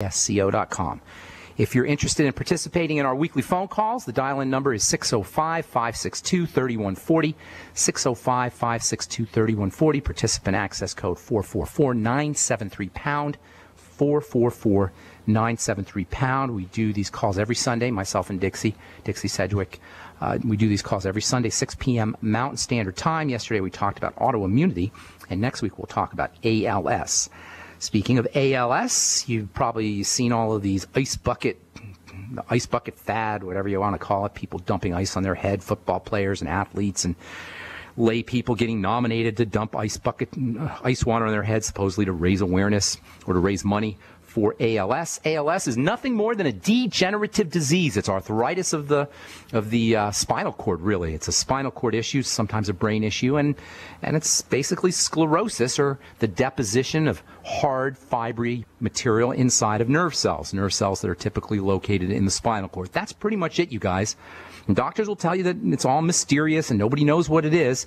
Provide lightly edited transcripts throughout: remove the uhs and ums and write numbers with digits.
SCO.com. If you're interested in participating in our weekly phone calls, the dial-in number is 605-562-3140, 605-562-3140, participant access code 444-973-POUND, 444-973-POUND. We do these calls every Sunday, myself and Dixie Sedgwick. We do these calls every Sunday, 6 p.m. Mountain Standard Time. Yesterday we talked about autoimmunity, and next week we'll talk about ALS. Speaking of ALS, you've probably seen all of these the ice bucket fad, whatever you want to call it, people dumping ice on their head, football players and athletes and lay people getting nominated to dump ice water on their head, supposedly to raise awareness or to raise money for ALS. ALS is nothing more than a degenerative disease. It's arthritis of the spinal cord, really. It's a spinal cord issue, sometimes a brain issue, and it's basically sclerosis, or the deposition of hard, fibery material inside of nerve cells that are typically located in the spinal cord. That's pretty much it, you guys. And doctors will tell you that it's all mysterious and nobody knows what it is.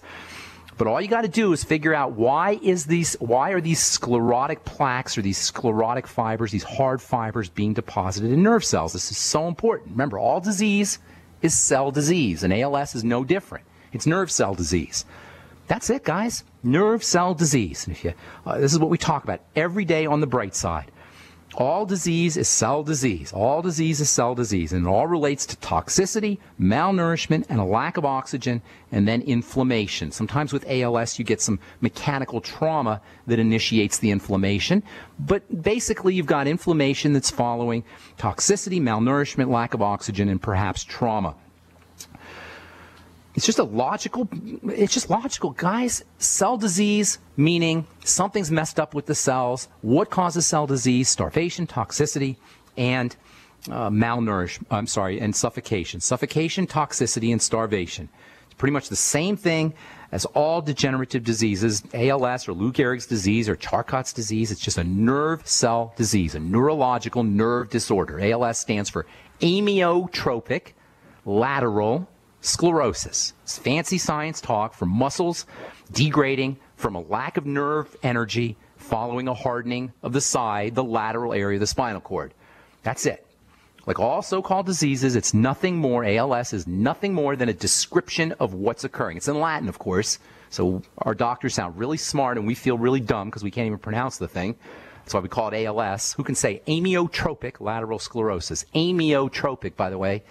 But all you got to do is figure out why are these sclerotic plaques or these sclerotic fibers, these hard fibers being deposited in nerve cells. This is so important. Remember, all disease is cell disease, and ALS is no different. It's nerve cell disease. That's it, guys. Nerve cell disease. And this is what we talk about every day on the bright side. All disease is cell disease. All disease is cell disease. And it all relates to toxicity, malnourishment, and a lack of oxygen, and then inflammation. Sometimes with ALS, you get some mechanical trauma that initiates the inflammation. But basically, you've got inflammation that's following toxicity, malnourishment, lack of oxygen, and perhaps trauma. It's just logical, guys. Cell disease, meaning something's messed up with the cells. What causes cell disease? Starvation, toxicity, and and suffocation. Suffocation, toxicity, and starvation. It's pretty much the same thing as all degenerative diseases, ALS or Lou Gehrig's disease or Charcot's disease. It's just a nerve cell disease, a neurological nerve disorder. ALS stands for amyotropic lateral sclerosis. It's fancy science talk for muscles degrading from a lack of nerve energy following a hardening of the side, the lateral area of the spinal cord. That's it. Like all so-called diseases, it's nothing more, ALS is nothing more than a description of what's occurring. It's in Latin, of course, so our doctors sound really smart and we feel really dumb because we can't even pronounce the thing. That's why we call it ALS. Who can say amyotropic lateral sclerosis? Amyotropic, by the way,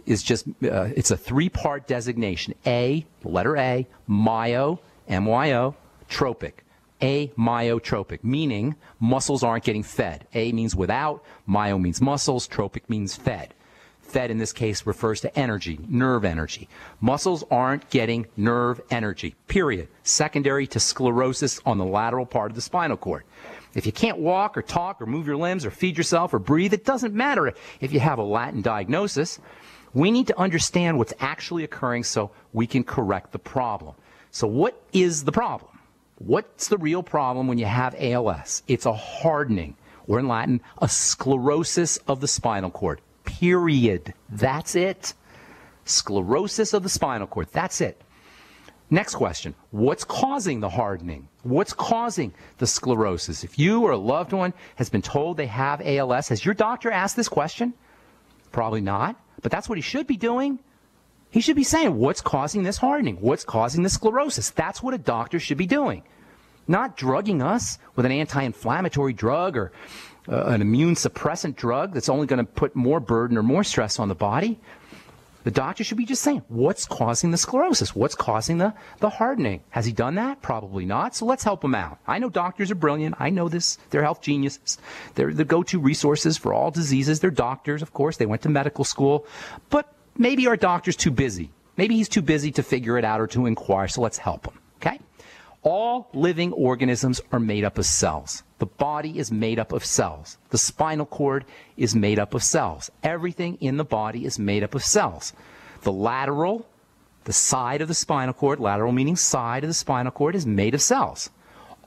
is just, it's a three-part designation. A, the letter A, myo, M-Y-O, tropic. Amyotropic, meaning muscles aren't getting fed. A means without, myo means muscles, tropic means fed. Fed in this case refers to energy, nerve energy. Muscles aren't getting nerve energy, period. Secondary to sclerosis on the lateral part of the spinal cord. If you can't walk or talk or move your limbs or feed yourself or breathe, it doesn't matter if you have a Latin diagnosis. We need to understand what's actually occurring so we can correct the problem. So what is the problem? What's the real problem when you have ALS? It's a hardening, or in Latin, a sclerosis of the spinal cord. Period. That's it. Sclerosis of the spinal cord. That's it. Next question. What's causing the hardening? What's causing the sclerosis? If you or a loved one has been told they have ALS, has your doctor asked this question? Probably not. But that's what he should be doing. He should be saying, what's causing this hardening? What's causing the sclerosis? That's what a doctor should be doing. Not drugging us with an anti-inflammatory drug or an immune suppressant drug that's only going to put more burden or more stress on the body. The doctor should be just saying, what's causing the sclerosis? What's causing the hardening? Has he done that? Probably not. So let's help him out. I know doctors are brilliant. I know this. They're health geniuses. They're the go-to resources for all diseases. They're doctors, of course. They went to medical school. But maybe our doctor's too busy. Maybe he's too busy to figure it out or to inquire, so let's help him. Okay? All living organisms are made up of cells. The body is made up of cells. The spinal cord is made up of cells. Everything in the body is made up of cells. The lateral, the side of the spinal cord, lateral meaning side of the spinal cord, is made of cells.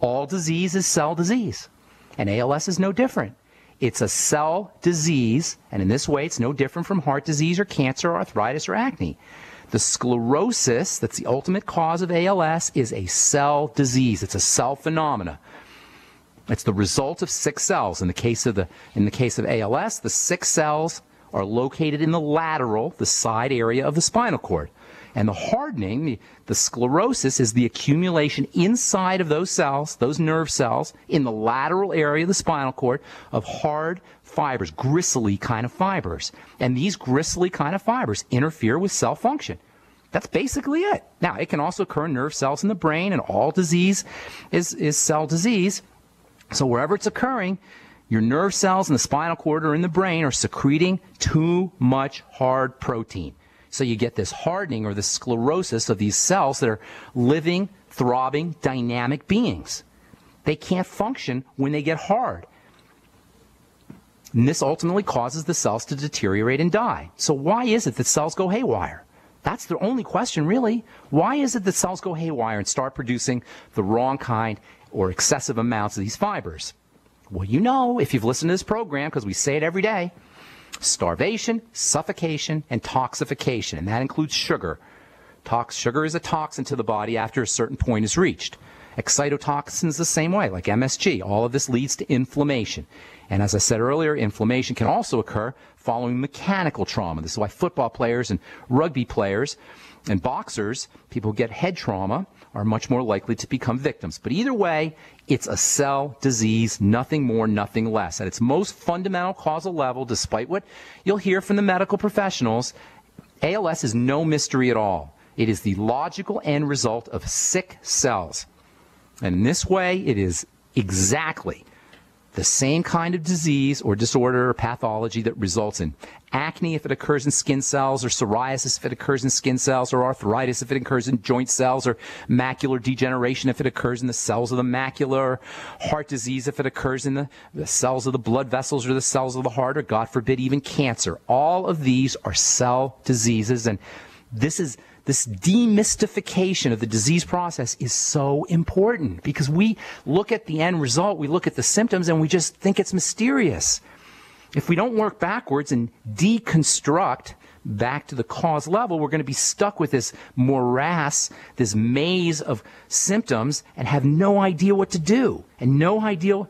All disease is cell disease. And ALS is no different. It's a cell disease, and in this way it's no different from heart disease or cancer or arthritis or acne. The sclerosis, that's the ultimate cause of ALS, is a cell disease. It's a cell phenomena. It's the result of 6 cells. In the case of ALS, the 6 cells are located in the lateral, the side area of the spinal cord. And the hardening, the sclerosis, is the accumulation inside of those cells, those nerve cells, in the lateral area of the spinal cord of hard fibers, gristly kind of fibers. And these gristly kind of fibers interfere with cell function. That's basically it. Now, it can also occur in nerve cells in the brain, and all disease is cell disease. So wherever it's occurring, your nerve cells in the spinal cord or in the brain are secreting too much hard protein. So you get this hardening or the sclerosis of these cells that are living, throbbing, dynamic beings. They can't function when they get hard. And this ultimately causes the cells to deteriorate and die. So why is it that cells go haywire? That's the only question, really. Why is it that cells go haywire and start producing the wrong kind or excessive amounts of these fibers? Well, you know, if you've listened to this program, because we say it every day, starvation, suffocation, and toxification, and that includes sugar. Sugar is a toxin to the body after a certain point is reached. Excitotoxins the same way, like MSG. All of this leads to inflammation. And as I said earlier, inflammation can also occur following mechanical trauma. This is why football players and rugby players and boxers, people who get head trauma, are much more likely to become victims. But either way, it's a cell disease, nothing more, nothing less. At its most fundamental causal level, despite what you'll hear from the medical professionals, ALS is no mystery at all. It is the logical end result of sick cells. And in this way, it is exactly the same kind of disease or disorder or pathology that results in acne if it occurs in skin cells, or psoriasis if it occurs in skin cells, or arthritis if it occurs in joint cells, or macular degeneration if it occurs in the cells of the macula, or heart disease if it occurs in the cells of the blood vessels or the cells of the heart, or God forbid even cancer. All of these are cell diseases, and this demystification of the disease process is so important, because we look at the end result, we look at the symptoms, and we just think it's mysterious. If we don't work backwards and deconstruct back to the cause level, we're going to be stuck with this morass, this maze of symptoms, and have no idea what to do, and no idea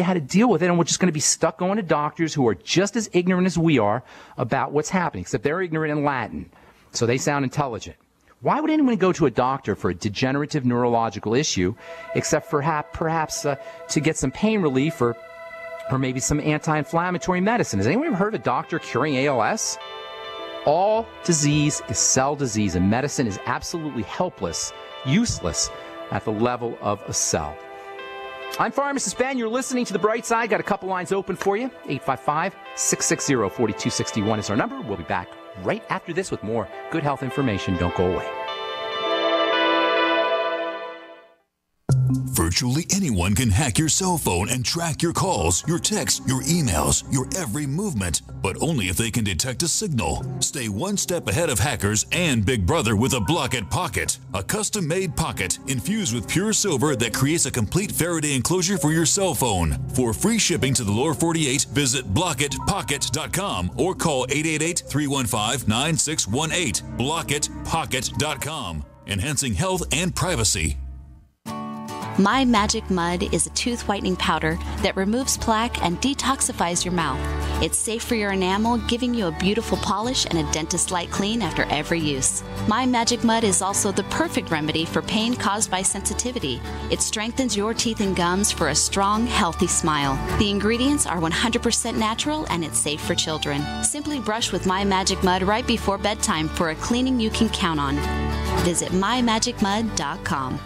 how to deal with it, and we're just going to be stuck going to doctors who are just as ignorant as we are about what's happening, except they're ignorant in Latin. So they sound intelligent. Why would anyone go to a doctor for a degenerative neurological issue, except for perhaps to get some pain relief or maybe some anti-inflammatory medicine? Has anyone ever heard of a doctor curing ALS? All disease is cell disease, and medicine is absolutely helpless, useless at the level of a cell. I'm Pharmacist Ben. You're listening to The Bright Side. Got a couple lines open for you. 855-660-4261 is our number. We'll be back right after this with more good health information. Don't go away. Virtually anyone can hack your cell phone and track your calls, your texts, your emails, your every movement, but only if they can detect a signal. Stay one step ahead of hackers and Big Brother with a Block-It Pocket, a custom-made pocket infused with pure silver that creates a complete Faraday enclosure for your cell phone. For free shipping to the lower 48, visit blockitpocket.com or call 888-315-9618. blockitpocket.com, enhancing health and privacy. My Magic Mud is a tooth whitening powder that removes plaque and detoxifies your mouth. It's safe for your enamel, giving you a beautiful polish and a dentist-like clean after every use. My Magic Mud is also the perfect remedy for pain caused by sensitivity. It strengthens your teeth and gums for a strong, healthy smile. The ingredients are 100% natural, and it's safe for children. Simply brush with My Magic Mud right before bedtime for a cleaning you can count on. Visit mymagicmud.com.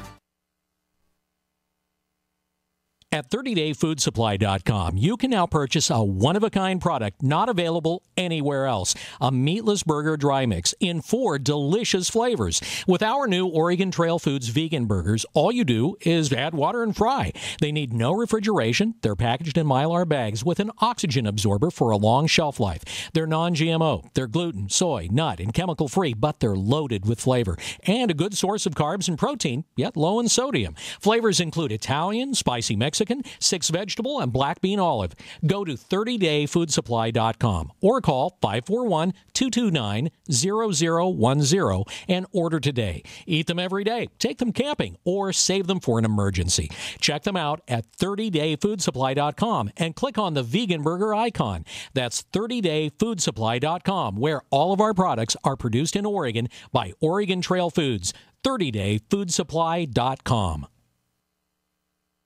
At 30dayfoodsupply.com, you can now purchase a one-of-a-kind product not available anywhere else. A meatless burger dry mix in 4 delicious flavors. With our new Oregon Trail Foods vegan burgers, all you do is add water and fry. They need no refrigeration. They're packaged in Mylar bags with an oxygen absorber for a long shelf life. They're non-GMO. They're gluten, soy, nut, and chemical-free, but they're loaded with flavor. And a good source of carbs and protein, yet low in sodium. Flavors include Italian, spicy Mexican, chicken, 6 vegetable, and black bean olive. Go to 30dayfoodsupply.com or call 541-229-0010 and order today. Eat them every day, take them camping, or save them for an emergency. Check them out at 30dayfoodsupply.com and click on the vegan burger icon. That's 30dayfoodsupply.com, where all of our products are produced in Oregon by Oregon Trail Foods. 30dayfoodsupply.com.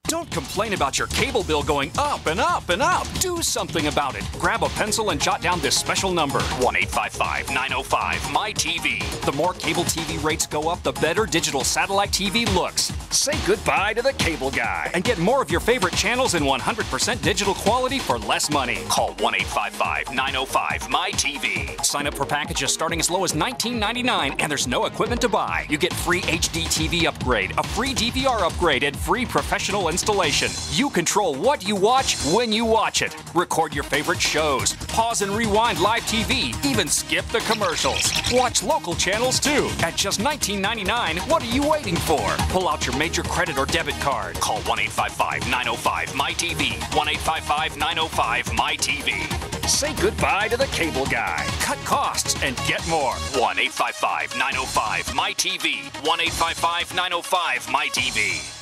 Don't complain about your cable bill going up and up and up. Do something about it. Grab a pencil and jot down this special number, 1-855-905-MY-TV. The more cable TV rates go up, the better digital satellite TV looks. Say goodbye to the cable guy and get more of your favorite channels in 100% digital quality for less money. Call 1-855-905-MY-TV. Sign up for packages starting as low as $19.99, and there's no equipment to buy. You get free HD TV upgrade, a free DVR upgrade, and free professional installation. You control what you watch when you watch it. Record your favorite shows, pause and rewind live TV, even skip the commercials. Watch local channels too. At just $19.99, what are you waiting for? Pull out your major credit or debit card. Call 1-855-905-MY-TV. 1-855-905-MY-TV. Say goodbye to the cable guy. Cut costs and get more. 1-855-905-MY-TV. 1-855-905-MY-TV.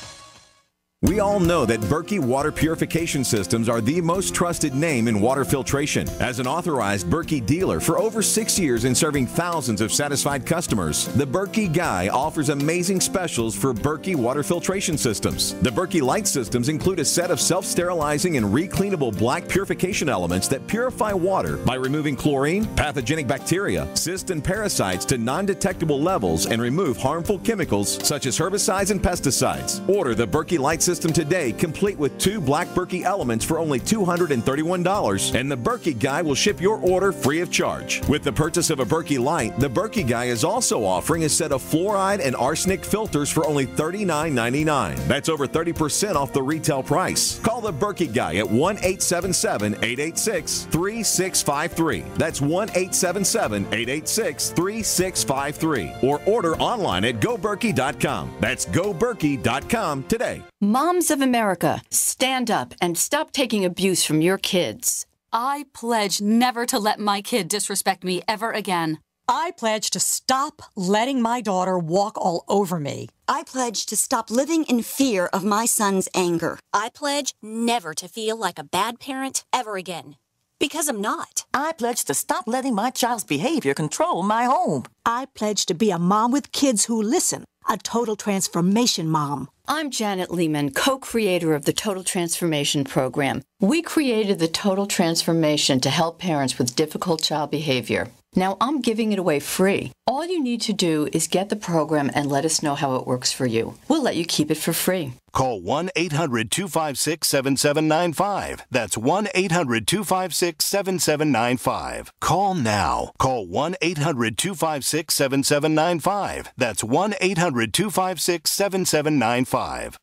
We all know that Berkey water purification systems are the most trusted name in water filtration. As an authorized Berkey dealer for over 6 years and serving thousands of satisfied customers, the Berkey Guy offers amazing specials for Berkey water filtration systems. The Berkey Light systems include a set of self-sterilizing and recleanable black purification elements that purify water by removing chlorine, pathogenic bacteria, cysts, and parasites to non-detectable levels and remove harmful chemicals such as herbicides and pesticides. Order the Berkey Light system today, complete with 2 black Berkey elements for only $231, and the Berkey Guy will ship your order free of charge. With the purchase of a Berkey Light, the Berkey Guy is also offering a set of fluoride and arsenic filters for only $39.99. That's over 30% off the retail price. Call the Berkey Guy at 1-877-886-3653. That's 1-877-886-3653. Or order online at goberkey.com. That's goberkey.com today. Moms of America, stand up and stop taking abuse from your kids. I pledge never to let my kid disrespect me ever again. I pledge to stop letting my daughter walk all over me. I pledge to stop living in fear of my son's anger. I pledge never to feel like a bad parent ever again. Because I'm not. I pledge to stop letting my child's behavior control my home. I pledge to be a mom with kids who listen, a total transformation mom. I'm Janet Lehman, co-creator of the Total Transformation Program. We created the Total Transformation to help parents with difficult child behavior. Now I'm giving it away free. All you need to do is get the program and let us know how it works for you. We'll let you keep it for free. Call 1-800-256-7795. That's 1-800-256-7795. Call now. Call 1-800-256-7795. That's 1-800-256-7795.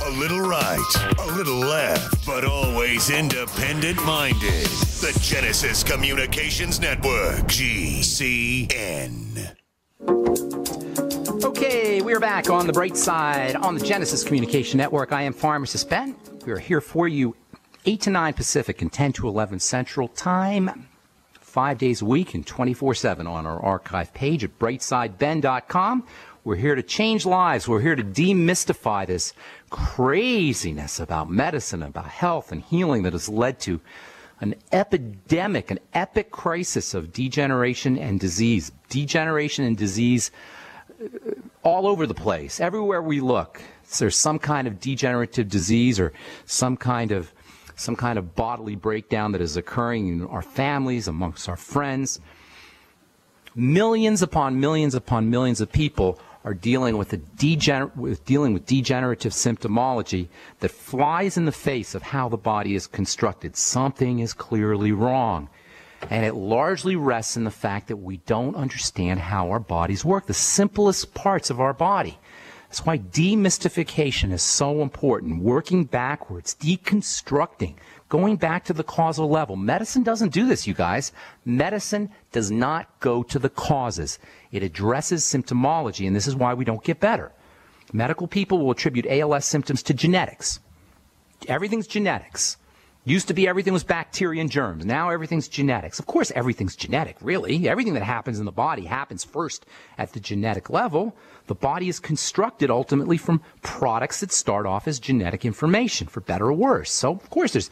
A little right, a little left, but always independent-minded. The Genesis Communications Network, GCN. Okay, we are back on the bright side on the Genesis Communication Network. I am Pharmacist Ben. We are here for you 8 to 9 Pacific and 10 to 11 Central Time, 5 days a week and 24/7 on our archive page at brightsideben.com. We're here to change lives. We're here to demystify this craziness about medicine, about health and healing that has led to an epidemic, an epic crisis of degeneration and disease. Degeneration and disease all over the place. Everywhere we look, there's some kind of degenerative disease or some kind of bodily breakdown that is occurring in our families, amongst our friends. Millions upon millions upon millions of people are dealing with degenerative symptomology that flies in the face of how the body is constructed. Something is clearly wrong. And it largely rests in the fact that we don't understand how our bodies work, the simplest parts of our body. That's why demystification is so important, working backwards, deconstructing, going back to the causal level. Medicine doesn't do this, you guys. Medicine does not go to the causes. It addresses symptomology, and this is why we don't get better. Medical people will attribute ALS symptoms to genetics. Everything's genetics. Used to be everything was bacteria and germs. Now everything's genetics. Of course, everything's genetic, really. Everything that happens in the body happens first at the genetic level. The body is constructed ultimately from products that start off as genetic information, for better or worse. So, of course, there's